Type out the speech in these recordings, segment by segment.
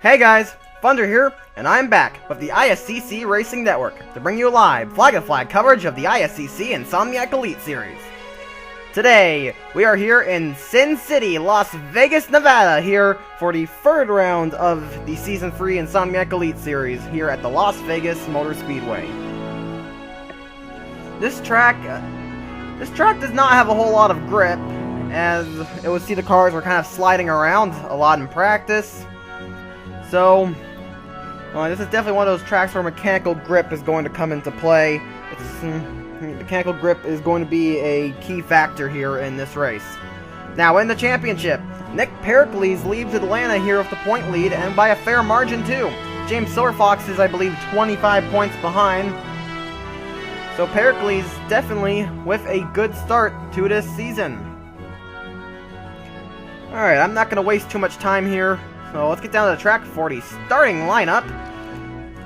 Hey guys, Thunder here, and I'm back with the ISCC Racing Network to bring you live flag-to-flag coverage of the ISCC Insomniac Elite Series. Today, we are here in Sin City, Las Vegas, Nevada, here for the third round of the Season 3 Insomniac Elite Series here at the Las Vegas Motor Speedway. This track does not have a whole lot of grip, as it would see the cars were kind of sliding around a lot in practice. So, this is definitely one of those tracks where mechanical grip is going to come into play. Mechanical grip is going to be a key factor here in this race. Now, in the championship, Nick Pericles leads Atlanta here with the point lead, and by a fair margin too. James Silverfox is, I believe, 25 points behind. So Pericles definitely with a good start to this season. Alright, I'm not going to waste too much time here. So let's get down to the track for the starting lineup.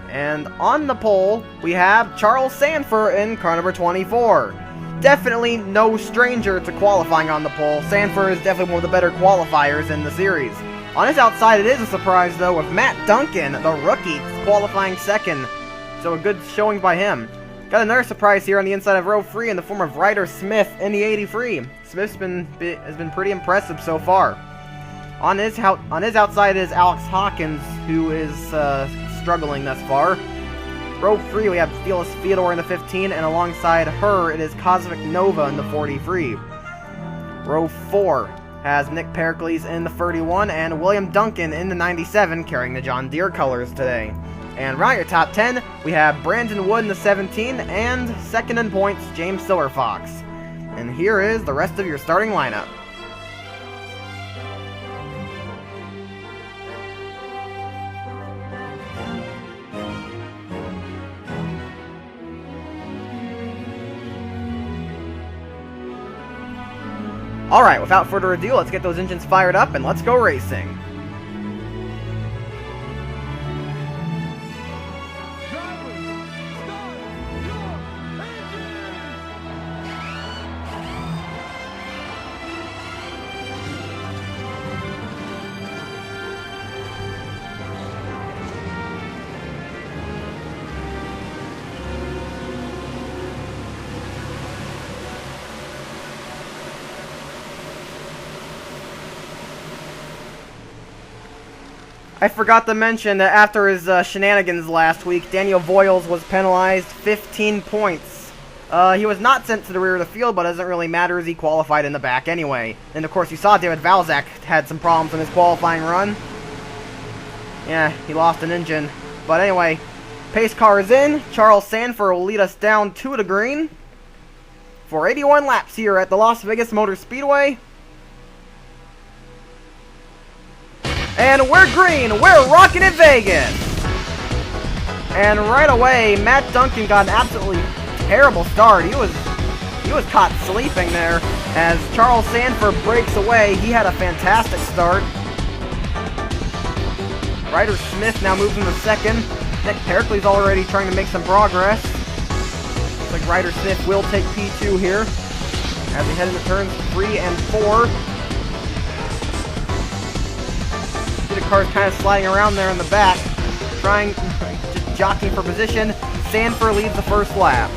And on the pole, we have Charles Sanford in car number 24. Definitely no stranger to qualifying on the pole. Sanford is definitely one of the better qualifiers in the series. On his outside, it is a surprise, though, with Matt Duncan, the rookie, qualifying second. So a good showing by him. Got another surprise here on the inside of row 3 in the form of Ryder Smith in the 83. Smith's has been pretty impressive so far. On his outside is Alex Hawkins, who is struggling thus far. Row 3, we have Phyllis Theodore in the 15, and alongside her, it is Cosmic Nova in the 43. Row 4 has Nick Pericles in the 31, and William Duncan in the 97, carrying the John Deere colors today. And round your top 10, we have Brandon Wood in the 17, and second in points, James Silverfox. And here is the rest of your starting lineup. Alright, without further ado, let's get those engines fired up and let's go racing. I forgot to mention that after his shenanigans last week, Daniel Voiles was penalized 15 points. He was not sent to the rear of the field, but it doesn't really matter as he qualified in the back anyway. And of course, you saw David Valzak had some problems in his qualifying run. Yeah, he lost an engine. But anyway, pace car is in. Charles Sanford will lead us down to the green for 81 laps here at the Las Vegas Motor Speedway. And we're green, we're rocking in Vegas! And right away, Matt Duncan got an absolutely terrible start. He was caught sleeping there as Charles Sanford breaks away. He had a fantastic start. Ryder Smith now moves into second. Nick Pericles already trying to make some progress. Looks like Ryder Smith will take P2 here as we head into turns 3 and 4. The car's kind of sliding around there in the back, just jockeying for position. Sanford leads the first lap.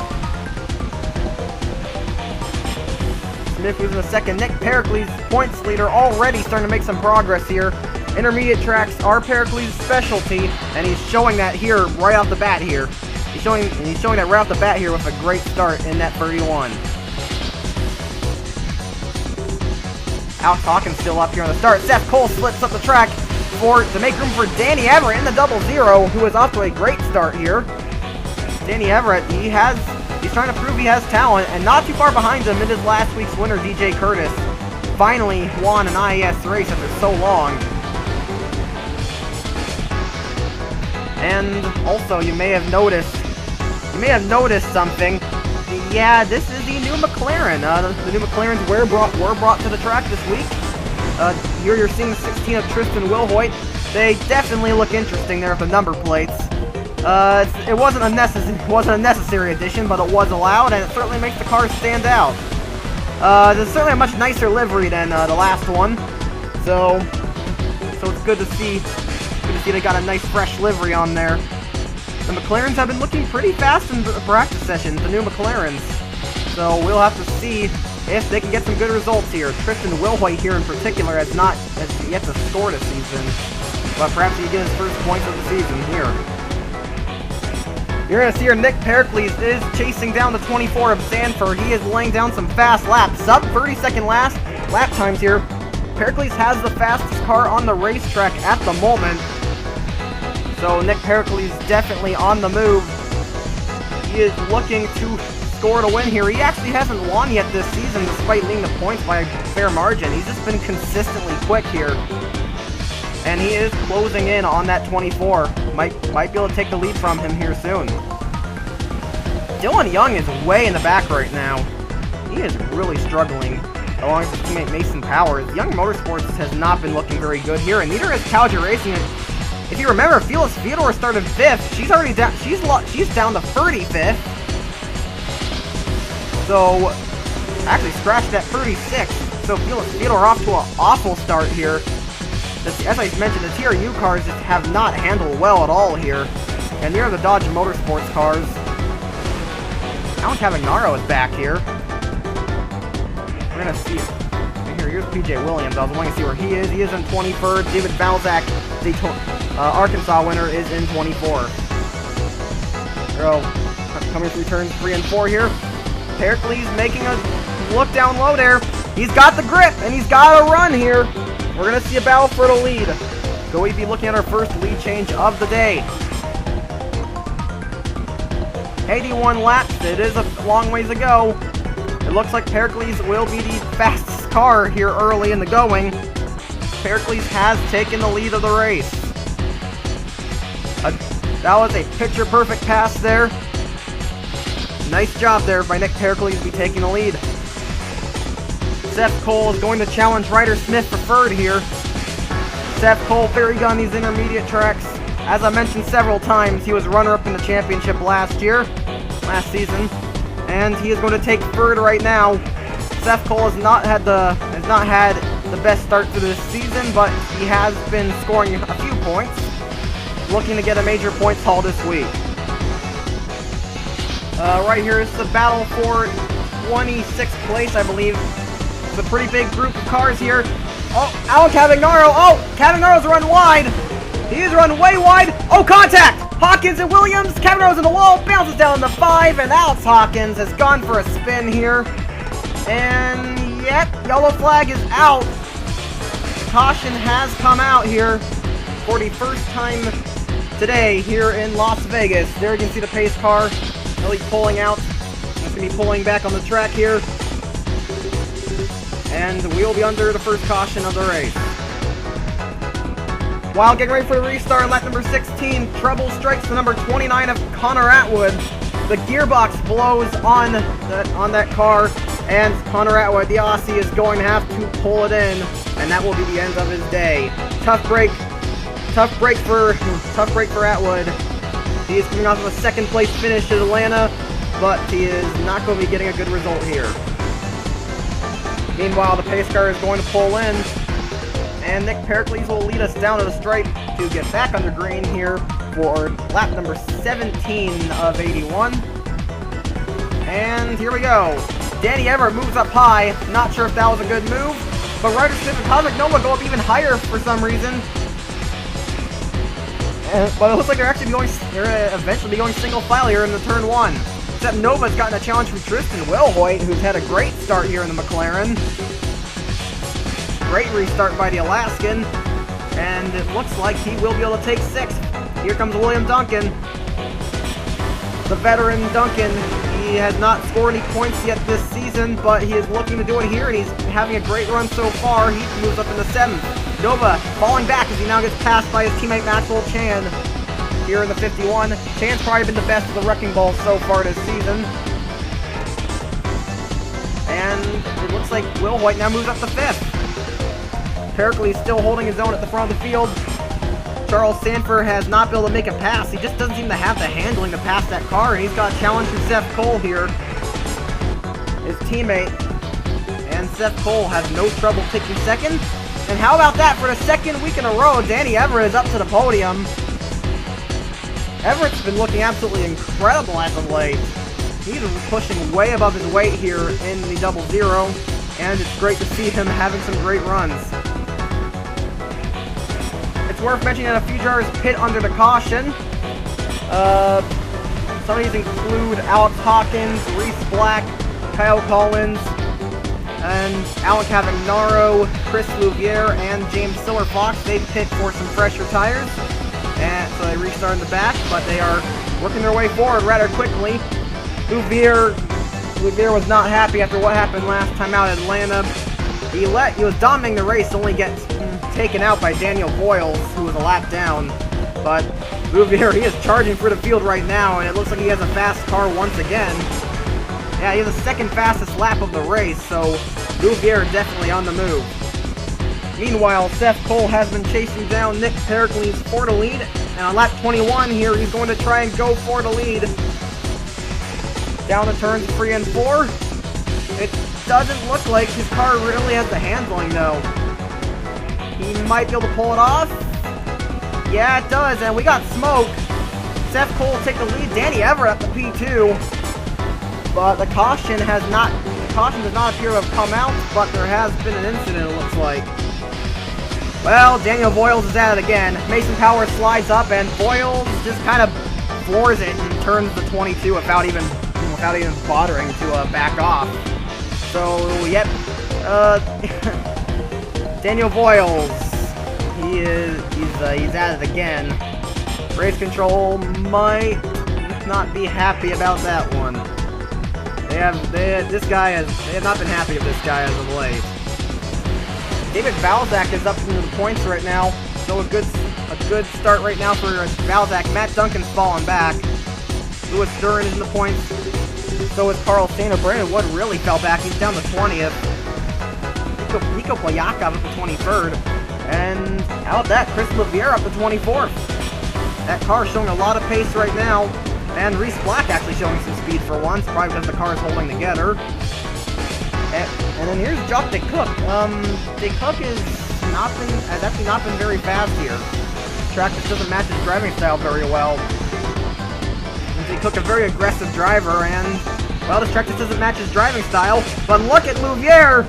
Smith moves in the second. Nick Pericles, points leader, already starting to make some progress here. Intermediate tracks are Pericles' specialty, and he's showing that here right off the bat here. He's showing that right off the bat here with a great start in that 31. Alex Hawkins still up here on the start. Seth Cole splits up the track to make room for Danny Everett in the 00, who is off to a great start here. Danny Everett, he's trying to prove he has talent, and not too far behind him in his last week's winner, DJ Curtis. Finally won an IES race after so long. And also, you may have noticed something. Yeah, this is the new McLaren. The new McLarens were brought to the track this week. Here you're seeing the 16 of Tristan Wilhoit. They definitely look interesting there with the number plates. It wasn't a necessary addition, but it was allowed, and it certainly makes the car stand out. There's certainly a much nicer livery than the last one, so it's good to see see they got a nice fresh livery on there. The McLarens have been looking pretty fast in the practice sessions, the new McLarens. So we'll have to see if they can get some good results here. Tristan Wilhoit here in particular has yet to score this season. But perhaps he gets his first points of the season here. You're going to see here Nick Pericles is chasing down the 24 of Sanford. He is laying down some fast laps. Sub 30-second lap times here. Pericles has the fastest car on the racetrack at the moment. So Nick Pericles definitely on the move. He is looking to score to win here. He actually hasn't won yet this season despite leading the points by a fair margin. He's just been consistently quick here. And he is closing in on that 24. Might be able to take the lead from him here soon. Dylan Young is way in the back right now. He is really struggling along with his teammate Mason Powers. Young Motorsports has not been looking very good here, and neither has Calger Racing. If you remember, Fearless Theodore started 5th. She's already down. She's down to 35th. So actually scratched that 36th. So Fearless Theodore off to an awful start here. As I mentioned, the TRU cars just have not handled well at all here. And here are the Dodge Motorsports cars. Alan Cavagnaro is back here. We're gonna see. Here's PJ Williams. I was wanting to see where he is. He is in 23rd. David Balzac, the Arkansas winner, is in 24. So, coming through turns 3 and 4 here. Pericles making a look down low there. He's got the grip, and he's got a run here. We're going to see a battle for the lead. So we'd be looking at our first lead change of the day. 81 laps. It is a long ways to go. It looks like Pericles will be the fastest car here early in the going. Pericles has taken the lead of the race. That was a picture-perfect pass there. Nice job there by Nick Pericles to be taking the lead. Seth Cole is going to challenge Ryder Smith for third here. Seth Cole, very good on these intermediate tracks. As I mentioned several times, he was runner-up in the championship last season, and he is going to take third right now. Seth Cole has not had the best start to this season, but he has been scoring a few points, looking to get a major points haul this week. Right here is the battle for 26th place, I believe. It's a pretty big group of cars here. Oh, Alan Cavagnaro. Oh, Cavagnaro's run wide. He's run way wide. Oh, contact! Hawkins and Williams. Cavagnaro's in the wall, bounces down to 5, and Alex Hawkins has gone for a spin here. And yep, yellow flag is out. Caution has come out here for the first time today here in Las Vegas. There you can see the pace car really pulling out. It's going to be pulling back on the track here. And we'll be under the first caution of the race. While getting ready for the restart, lap number 16, trouble strikes the number 29 of Connor Atwood. The gearbox blows on that car, and Connor Atwood, the Aussie, is going to have to pull it in, and that will be the end of his day. Tough break for Atwood. He is coming off of a second place finish at Atlanta, but he is not going to be getting a good result here. Meanwhile, the pace car is going to pull in, and Nick Pericles will lead us down to the stripe to get back under green here for lap number 17 of 81. And here we go. Danny Everett moves up high. Not sure if that was a good move, but Ryder Smith and Cosmic Nova go up even higher for some reason. But it looks like they're eventually be going single file here in the turn 1. Except Nova's gotten a challenge from Tristan Wilhoit, who's had a great start here in the McLaren. Great restart by the Alaskan, and it looks like he will be able to take 6th. Here comes William Duncan. The veteran Duncan, he has not scored any points yet this season, but he is looking to do it here, and he's having a great run so far. He moves up into 7th. Nova falling back as he now gets passed by his teammate Maxwell Chan. Here in the 51. Chan's probably been the best of the wrecking ball so far this season. And it looks like Wilhoit now moves up to 5th. Pericles still holding his own at the front of the field. Charles Sanford has not been able to make a pass. He just doesn't seem to have the handling to pass that car, and he's got a challenge from Seth Cole here, his teammate. And Seth Cole has no trouble taking 2nd. And how about that? For the second week in a row, Danny Everett is up to the podium. Everett's been looking absolutely incredible as of late. He's pushing way above his weight here in the double zero, and it's great to see him having some great runs. It's worth mentioning that a few drivers pit under the caution. Some of these include Alex Hawkins, Reese Black, Kyle Collins, and Alan Cavagnaro, Chris Louvier, and James Siller-Fox. They pit for some fresher tires, and so they restart in the back, but they are working their way forward rather quickly. Louvier was not happy after what happened last time out in Atlanta. He was dominating the race, only gets taken out by Daniel Boyles, who was a lap down. But Louvier, he is charging for the field right now, and it looks like he has a fast car once again. Yeah, he has the second fastest lap of the race, so Louvier definitely on the move. Meanwhile, Seth Cole has been chasing down Nick Pericles for the lead, and on lap 21 here, he's going to try and go for the lead. Down the turns 3 and 4. It doesn't look like his car really has the handling, though. He might be able to pull it off. Yeah, it does, and we got smoke. Seth Cole will take the lead. Danny Everett up to P2. But the caution does not appear to have come out, but there has been an incident, it looks like. Well, Daniel Boyles is at it again. Mason Power slides up, and Boyles just kind of floors it and turns the 22 without even bothering to back off. So, yep. Daniel Boyles. He's at it again. Race control might not be happy about that one. They have not been happy with this guy as of late. David Valzak is up into the points right now, so a good start right now for Valzak. Matt Duncan's falling back. Louis Duran is in the points. So is Carl Sainer. Brandon Wood really fell back. He's down to 20th. Nico Polyakov up to 23rd. And how about that? Chris Louvier up to 24th. That car showing a lot of pace right now. And Reese Black actually showing some speed for once, probably because the car is holding together. And then here's Jock DeCook. DeCook has actually not been very fast here. The track just doesn't match his driving style very well. DeCook, a very aggressive driver, and well, this track just doesn't match his driving style. But look at Louvier!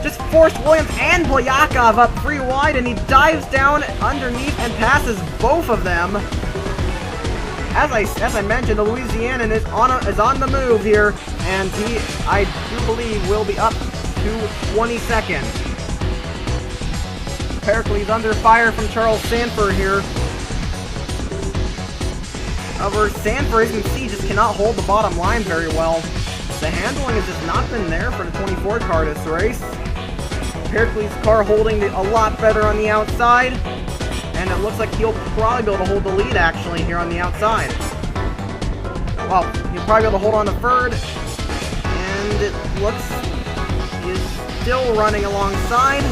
Just forced Williams and Polyakov up 3 wide, and he dives down underneath and passes both of them. As I mentioned, the Louisianan is on the move here, and I do believe, will be up to 22nd. Pericles under fire from Charles Sanford here. However, Sanford, as you can see, just cannot hold the bottom line very well. The handling has just not been there for the 24 car this race. Pericles' car holding a lot better on the outside. And it looks like he'll probably be able to hold the lead, actually, here on the outside. Well, he'll probably be able to hold on to third. And it looks he's still running alongside.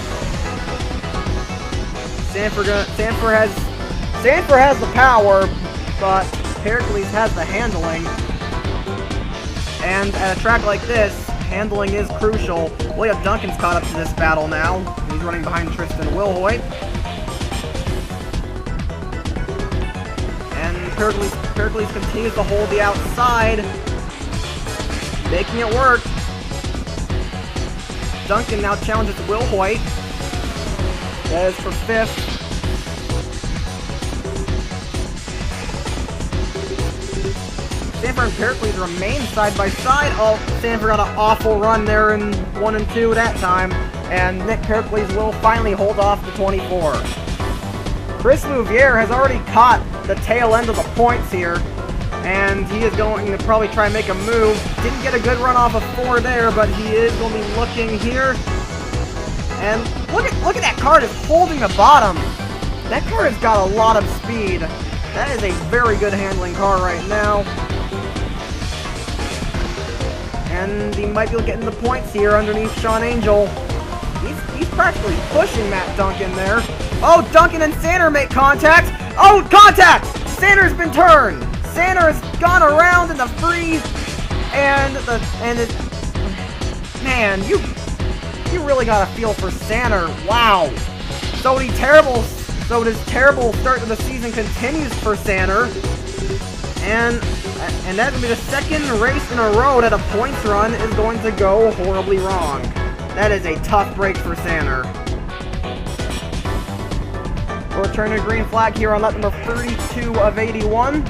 Sanford has the power, but Pericles has the handling. And at a track like this, handling is crucial. William Duncan's caught up to this battle now. He's running behind Tristan Wilhoit. Pericles continues to hold the outside, making it work. Duncan now challenges Wilhoit. That is for 5th. Sanford and Pericles remain side by side. Oh, Sanford got an awful run there in 1 and 2 that time, and Nick Pericles will finally hold off the 24. Chris Louvier has already caught the tail end of the points here, and he is going to probably try and make a move. Didn't get a good run off of 4 there, but he is going to be looking here. And look at that car just holding the bottom. That car has got a lot of speed. That is a very good handling car right now. And he might be able to get into the points here underneath Sean Angel. He's practically pushing Matt Duncan there. Oh, Duncan and Sander make contact. Oh, contact! Sander's been turned. Sander has gone around in the freeze, man, you he really got a feel for Sanner. Wow. So this terrible start to the season continues for Sanner. And that's going to be the second race in a row that a points run is going to go horribly wrong. That is a tough break for Sanner. We're turning a green flag here on lap number 32 of 81.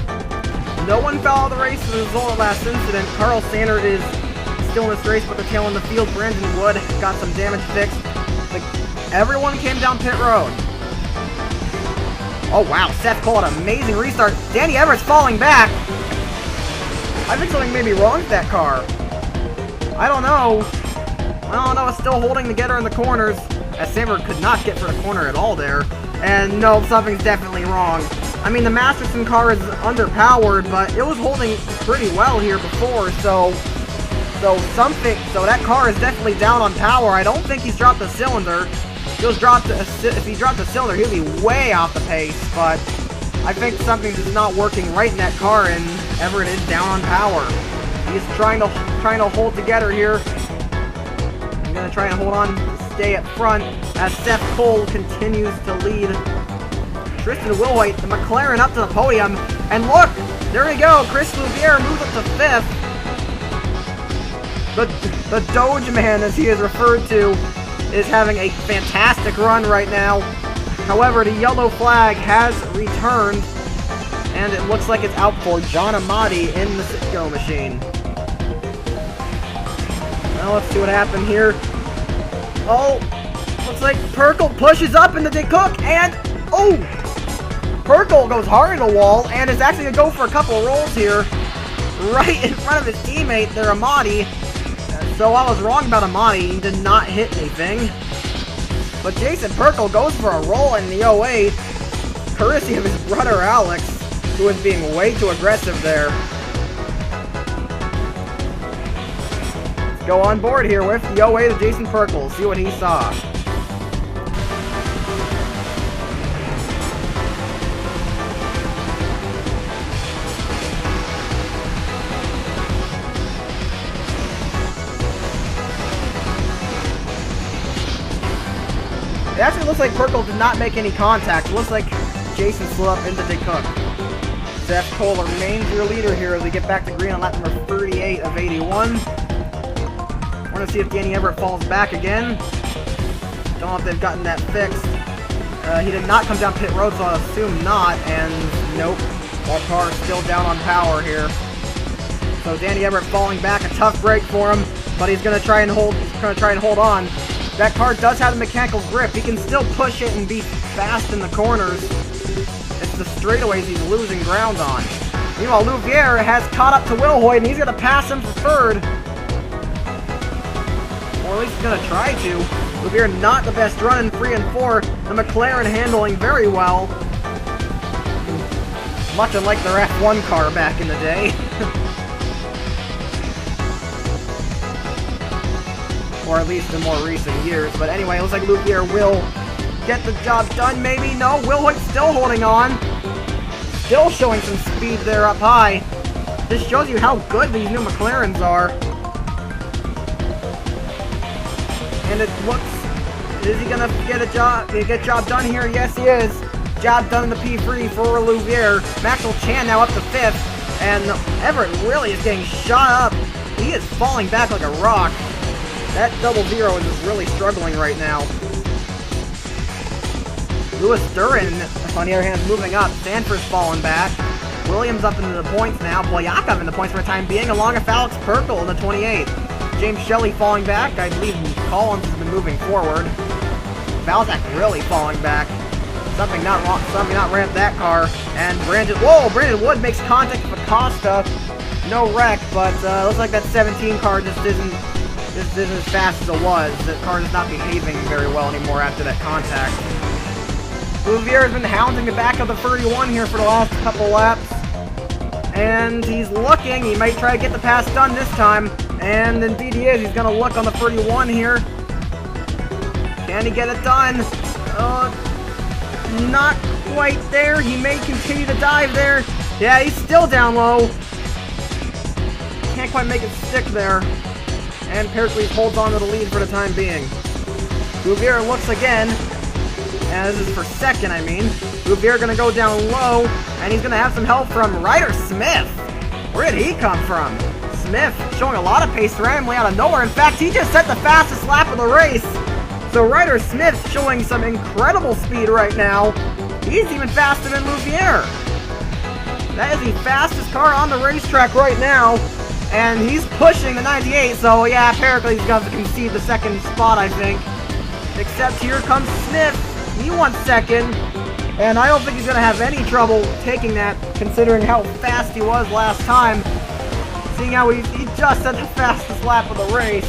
No one fell out of the race as a result of last incident. Carl Sanner is still in this race, but the tail in the field. Brandon Wood got some damage fixed. Everyone came down pit road. Oh wow, Seth Cole had an amazing restart. Danny Everett's falling back. I think something may be wrong with that car. I don't know. It's still holding together in the corners, as Sanford could not get for the corner at all there. And no, something's definitely wrong. I mean, the Masterson car is underpowered, but it was holding pretty well here before, so that car is definitely down on power. I don't think he's dropped a cylinder. If he dropped a cylinder, he'd be way off the pace, but I think something's just not working right in that car, and Everett is down on power. He's trying to hold together here. I'm gonna try and hold on to stay up front as Seth Cole continues to lead. Tristan Wilhoit, the McLaren, up to the podium, and look, there we go. Chris Louvier moves up to 5th. The Doge Man, as he is referred to, is having a fantastic run right now. However, the yellow flag has returned, and it looks like it's out for John Amati in the Sitco machine. Well, let's see what happened here. Oh, looks like Perkle pushes up into Dick Cook, and oh! Perkle goes hard in the wall, and is actually going to go for a couple of rolls here, right in front of his teammate there, Amati. So I was wrong about Amati, he did not hit anything. But Jason Perkle goes for a roll in the 08, courtesy of his brother Alex, who is being way too aggressive there. Let's go on board here with the 08 of Jason Perkle, see what he saw. It actually looks like Perkle did not make any contact. It looks like Jason slid up into Dick Cook. Seth Cole remains your leader here as we get back to green on lap number 38 of 81. We're going to see if Danny Everett falls back again. Don't know if they've gotten that fixed. He did not come down pit road, so I'll assume not. And nope, that car is still down on power here. So Danny Everett falling back, a tough break for him, but he's going to try and hold on. That car does have a mechanical grip. He can still push it and be fast in the corners. It's the straightaways he's losing ground on. Meanwhile, Louvier has caught up to Wilhoit, and he's going to pass him for 3rd. Or at least he's going to try to. Louvier not the best run in 3 and 4. The McLaren handling very well. Much unlike their F1 car back in the day. Or at least in more recent years. But anyway, it looks like Louvier will get the job done, maybe. No, Wilhoit's still holding on. Still showing some speed there up high. This shows you how good these new McLarens are. And it looks... Is he going to get job done here? Yes, he is. Job done in the P3 for Louvier. Maxwell Chan now up to 5th. And Everett really is getting shot up. He is falling back like a rock. That 00 is just really struggling right now. Lewis Duran, on the other hand, is moving up. Sanford's falling back. Williams up into the points now. Boyakov in the points for the time being, along with Alex Perkle in the 28. James Shelley falling back. I believe Collins has been moving forward. Valzak really falling back. Something not wrong. Something not ramped that car. And Brandon Wood makes contact with Acosta. No wreck, but looks like that 17 car just isn't as fast as it was. The car is not behaving very well anymore after that contact. Louvier has been hounding the back of the 31 here for the last couple laps. And he's looking. He might try to get the pass done this time. And indeed he is. He's going to look on the 31 here. Can he get it done? Not quite there. He may continue to dive there. Yeah, he's still down low. Can't quite make it stick there. And Pericles holds on to the lead for the time being. Bouvier looks again. And this is for second, I mean. Bouvier gonna go down low, and he's gonna have some help from Ryder Smith. Where did he come from? Smith showing a lot of pace randomly out of nowhere. In fact, he just set the fastest lap of the race. So Ryder Smith showing some incredible speed right now. He's even faster than Bouvier. That is the fastest car on the racetrack right now. And he's pushing the 98, so yeah, apparently he's going to concede the second spot, I think. Except here comes Smith. He wants second. And I don't think he's going to have any trouble taking that, considering how fast he was last time. Seeing how he just set the fastest lap of the race.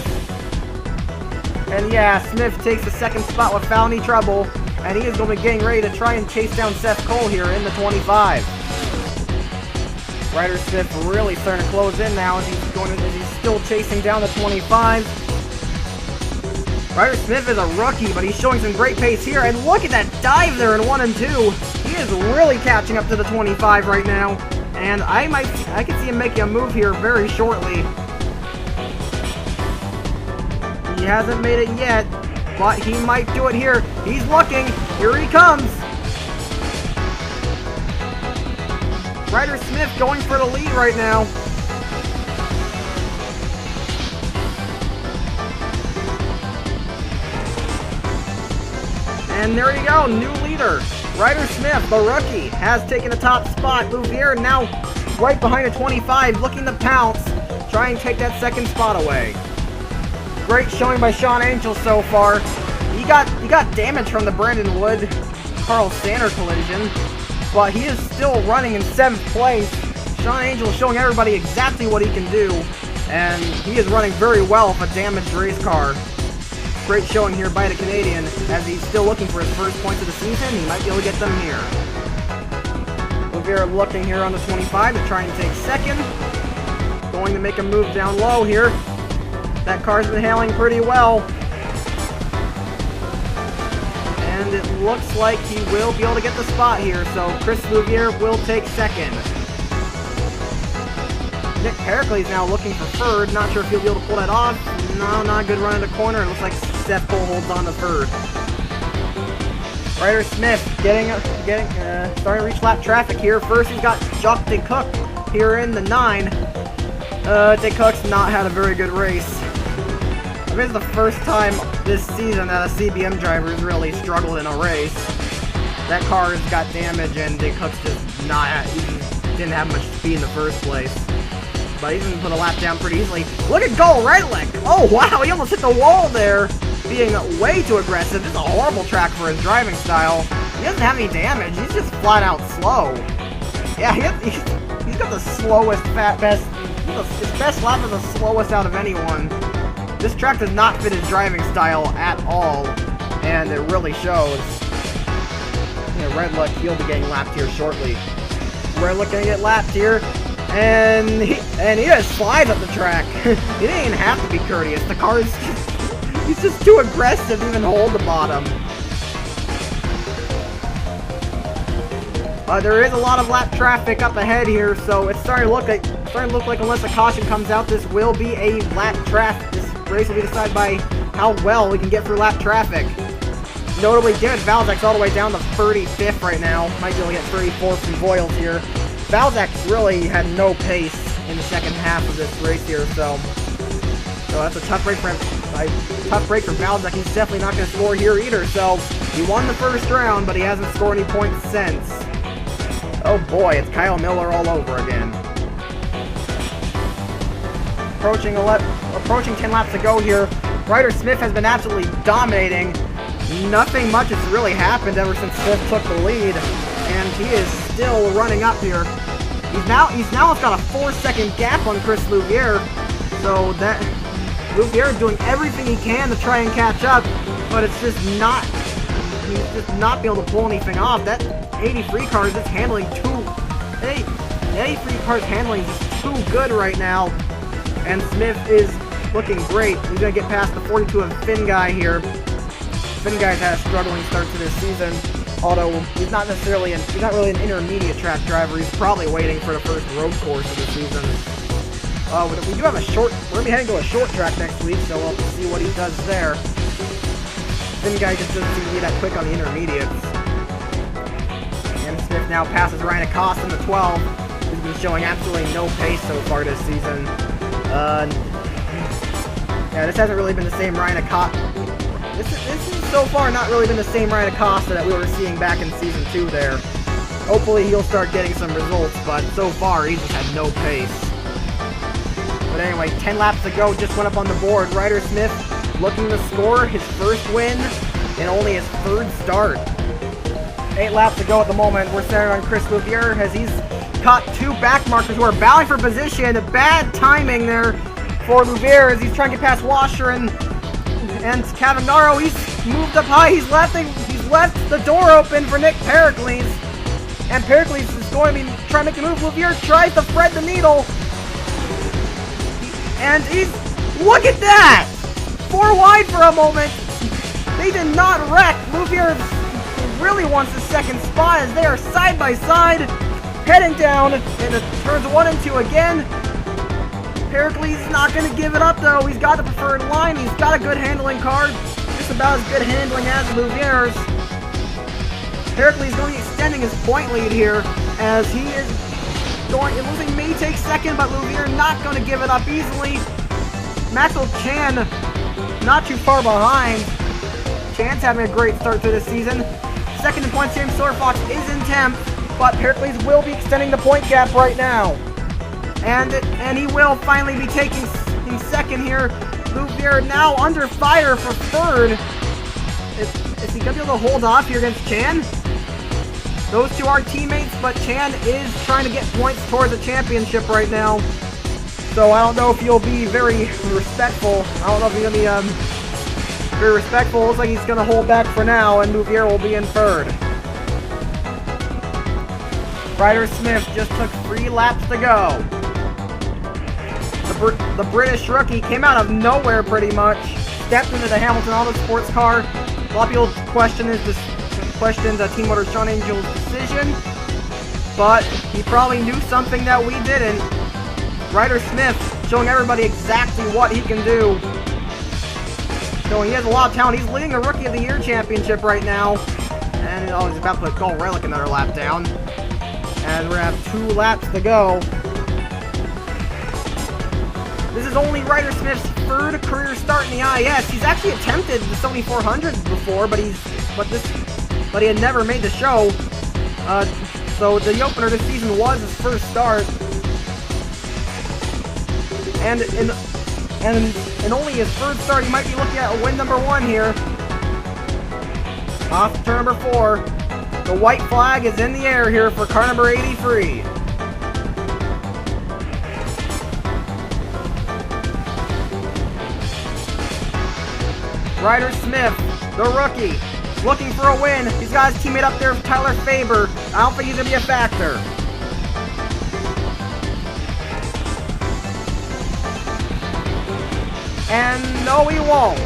And yeah, Smith takes the second spot without any trouble. And he is going to be getting ready to try and chase down Seth Cole here in the 25. Ryder Smith really starting to close in now as he's still chasing down the 25. Ryder Smith is a rookie, but he's showing some great pace here. And look at that dive there in 1 and 2. He is really catching up to the 25 right now. And I can see him making a move here very shortly. He hasn't made it yet, but he might do it here. He's looking. Here he comes. Ryder Smith going for the lead right now. And there you go, new leader. Ryder Smith, the rookie, has taken the top spot. Bouvier now right behind the 25, looking to pounce, try and take that second spot away. Great showing by Sean Angel so far. He got damage from the Brandon Wood Carl Sander collision, but he is still running in 7th place. Sean Angel showing everybody exactly what he can do, and he is running very well with a damaged race car. Great showing here by the Canadian, as he's still looking for his first points of the season. He might be able to get them here. Bouvier looking here on the 25 to try and take second. Going to make a move down low here. That car's been handling pretty well. And it looks like he will be able to get the spot here, so Chris Bouvier will take second. Nick Pericles now looking for third. Not sure if he'll be able to pull that off. No, not a good run in the corner. It looks like Seth Cole holds on to third. Ryder Smith starting to reach lap traffic here. First he's got Jacques DeCook here in the 9. DeCook's not had a very good race. I think it's the first time this season that a CBM driver has really struggled in a race. That car has got damage and DeCook's just didn't have much speed in the first place. But he's going to put a lap down pretty easily. Look at Gull Reitlich! Oh wow, he almost hit the wall there, being way too aggressive. This is a horrible track for his driving style. He doesn't have any damage, he's just flat out slow. Yeah, he's got the slowest, his best lap is the slowest out of anyone. This track does not fit his driving style at all, and it really shows. Yeah, Reitlich, he'll be getting lapped here shortly. Reitlich gonna get lapped here. And he just slides up the track. He didn't even have to be courteous. The car is he's just too aggressive to even hold the bottom. There is a lot of lap traffic up ahead here, so it's starting to look like unless a caution comes out, this will be a lap traffic. This race will be decided by how well we can get through lap traffic. Notably, David Valzak's all the way down to 35th right now. Might be able to get 34th from Boyles here. Valzak really had no pace in the second half of this race here, so that's a tough break for him. Tough break for Valzak. He's definitely not going to score here either, so he won the first round, but he hasn't scored any points since. Oh boy, it's Kyle Miller all over again. Approaching 10 laps to go here. Ryder Smith has been absolutely dominating. Nothing much has really happened ever since Smith took the lead, and he is still running up here. He's now got a 4-second gap on Chris Bouvier, so that Bouvier is doing everything he can to try and catch up, but it's just not. He's just not being able to pull anything off. That 83 car is just handling the 83 car's handling just too good right now, and Smith is looking great. He's gonna get past the 42 of Finn Guy here. Finn Guy's had a struggling start to this season, although he's not really an intermediate track driver. He's probably waiting for the first road course of the season. We do have we're gonna be heading to a short track next week, so we'll see what he does there. Finn guy just doesn't seem to be that quick on the intermediates. And Smith now passes Ryan Acosta in the 12. He's been showing absolutely no pace so far this season. Yeah, this hasn't really been the same Ryan Acosta. This is so far not really been the same Ryan Acosta that we were seeing back in Season 2 there. Hopefully he'll start getting some results, but so far he's just had no pace. But anyway, 10 laps to go, just went up on the board. Ryder Smith looking to score his first win in only his third start. 8 laps to go at the moment. We're centered on Chris Louvier as he's caught 2 back markers who are battling for position. Bad timing there for Louvier as he's trying to get past Washer and Cavallaro. He's moved up high. He's left the door open for Nick Pericles. And Pericles is going to be trying to make a move. Louvier tries to thread the needle. And look at that! 4 wide for a moment. They did not wreck. Louvier really wants the second spot as they are side by side, heading down into turns 1 and 2 again. Pericles is not going to give it up though. He's got the preferred line. He's got a good handling card. Just about as good handling as Louvier's. Pericles is going to be extending his point lead here as he is losing may take second, but Louvier not going to give it up easily. Maxwell Chan not too far behind. Chan's having a great start to this season. Second in points, James Silverfox is in 10th, but Pericles will be extending the point gap right now. And he will finally be taking second here. Louvier now under fire for third. Is he going to be able to hold off here against Chan? Those two are teammates, but Chan is trying to get points towards the championship right now. So I don't know if he'll be very respectful. I don't know if he's going to be very respectful. Looks like he's going to hold back for now, and Louvier will be in third. Ryder Smith just took 3 laps to go. The British rookie came out of nowhere pretty much. Stepped into the Hamilton Auto Sports car. A lot of people questioned Team Motor's Sean Angel's decision, but he probably knew something that we didn't. Ryder Smith showing everybody exactly what he can do. So he has a lot of talent. He's leading the Rookie of the Year championship right now. And he's about to put Cole Relic another lap down. And we're going to have 2 laps to go. This is only Ryder Smith's 3rd career start in the IS. He's actually attempted the 7400s before, but he had never made the show. So the opener this season was his first start. And in only his 3rd start, he might be looking at a win number 1 here. Off to turn number 4. The white flag is in the air here for car number 83. Ryder Smith, the rookie, looking for a win. He's got his teammate up there, Tyler Faber. I don't think he's going to be a factor. And no, he won't.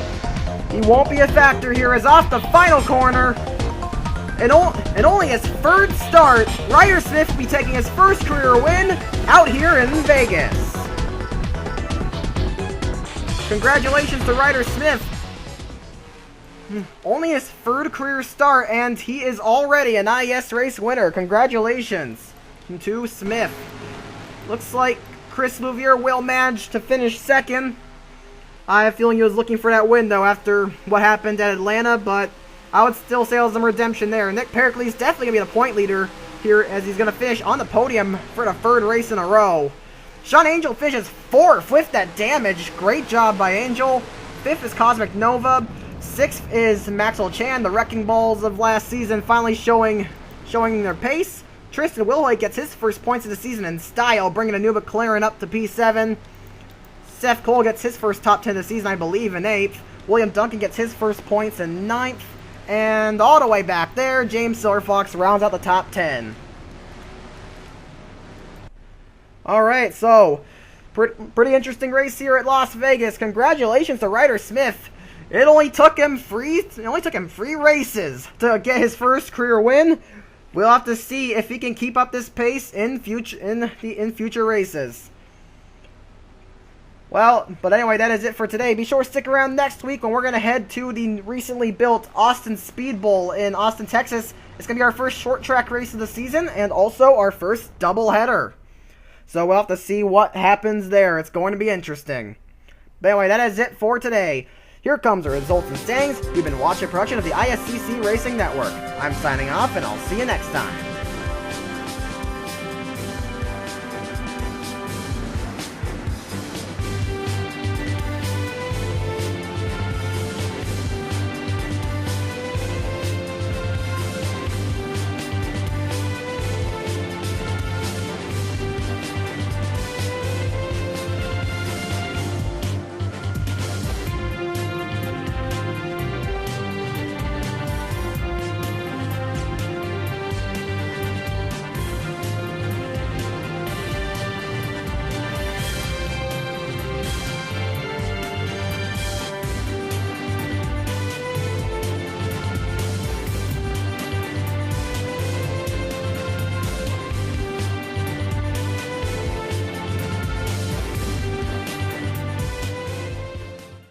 He won't be a factor here as off the final corner. And only his 3rd start, Ryder Smith will be taking his first career win out here in Vegas. Congratulations to Ryder Smith. Only his 3rd career start, and he is already an IS race winner. Congratulations to Smith. Looks like Chris Louvier will manage to finish 2nd. I have a feeling he was looking for that win, though, after what happened at Atlanta, but I would still say it was some redemption there. Nick Pericles is definitely going to be the point leader here as he's going to finish on the podium for the 3rd race in a row. Sean Angel finishes 4th with that damage. Great job by Angel. 5th is Cosmic Nova. 6th is Maxwell Chan. The Wrecking Balls of last season finally showing their pace. Tristan Wilhoit gets his first points of the season in style, bringing a new McLaren up to P7. Seth Cole gets his first top 10 of the season, I believe, in 8th. William Duncan gets his first points in 9th. And all the way back there, James Silverfox rounds out the top 10. Alright, so pretty interesting race here at Las Vegas. Congratulations to Ryder Smith. It only took him 3 races to get his first career win. We'll have to see if he can keep up this pace in future races. Well, but anyway, that is it for today. Be sure to stick around next week when we're going to head to the recently built Austin Speed Bowl in Austin, Texas. It's going to be our first short track race of the season and also our first doubleheader. So we'll have to see what happens there. It's going to be interesting. But anyway, that is it for today. Here comes the results and standings. You've been watching a production of the ISCC Racing Network. I'm signing off, and I'll see you next time.